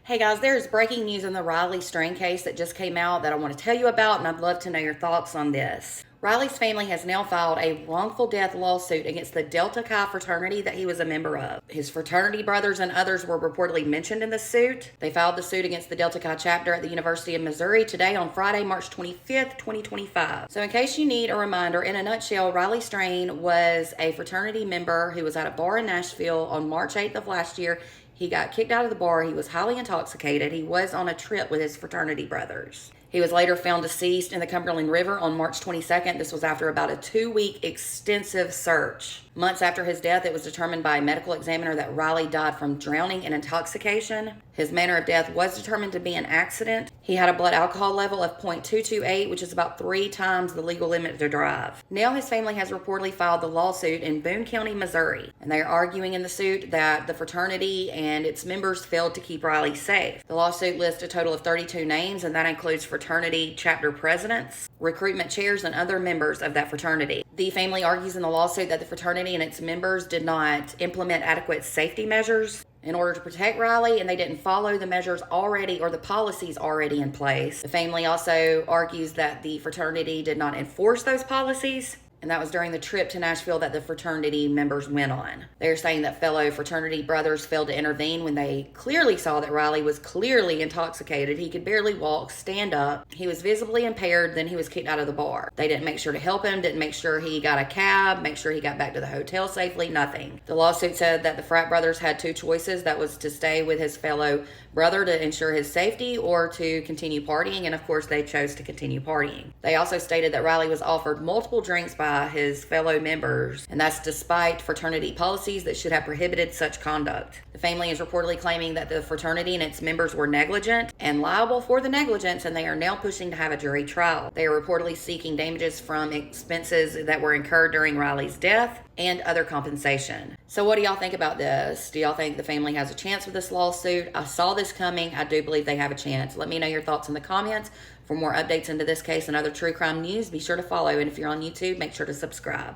Hey guys, there's breaking news in the Riley Strain case that just came out that I want to tell you about, and I'd love to know your thoughts on this. Riley's family has now filed a wrongful death lawsuit against the Delta Chi fraternity that he was a member of. His fraternity brothers and others were reportedly mentioned in the suit. They filed the suit against the Delta Chi chapter at the University of Missouri today on Friday, March 25th, 2025. So in case you need a reminder, in a nutshell, Riley Strain was a fraternity member who was at a bar in Nashville on March 8th of last year. He got kicked out of the bar. He was highly intoxicated. He was on a trip with his fraternity brothers. He was later found deceased in the Cumberland River on March 22nd. This was after about a 2-week extensive search. Months after his death, it was determined by a medical examiner that Riley died from drowning and intoxication. His manner of death was determined to be an accident. He had a blood alcohol level of 0.228, which is about 3 times the legal limit to drive. Now his family has reportedly filed the lawsuit in Boone County, Missouri, and they are arguing in the suit that the fraternity and its members failed to keep Riley safe. The lawsuit lists a total of 32 names, and that includes fraternity chapter presidents, recruitment chairs, and other members of that fraternity. The family argues in the lawsuit that the fraternity and its members did not implement adequate safety measures in order to protect Riley, and they didn't follow the measures already or the policies already in place. The family also argues that the fraternity did not enforce those policies, and that was during the trip to Nashville that the fraternity members went on. They're saying that fellow fraternity brothers failed to intervene when they clearly saw that Riley was clearly intoxicated. He could barely walk, stand up. He was visibly impaired, then he was kicked out of the bar. They didn't make sure to help him, didn't make sure he got a cab, make sure he got back to the hotel safely, nothing. The lawsuit said that the frat brothers had 2 choices. That was to stay with his fellow brother to ensure his safety or to continue partying, and of course they chose to continue partying. They also stated that Riley was offered multiple drinks by his fellow members, and that's despite fraternity policies that should have prohibited such conduct. The family is reportedly claiming that the fraternity and its members were negligent and liable for the negligence, and they are now pushing to have a jury trial. They are reportedly seeking damages from expenses that were incurred during Riley's death and other compensation. So what do y'all think about this? Do y'all think the family has a chance with this lawsuit? I saw this coming. I do believe they have a chance. Let me know your thoughts in the comments. For more updates into this case and other true crime news, be sure to follow. And if you're on YouTube, make sure to subscribe.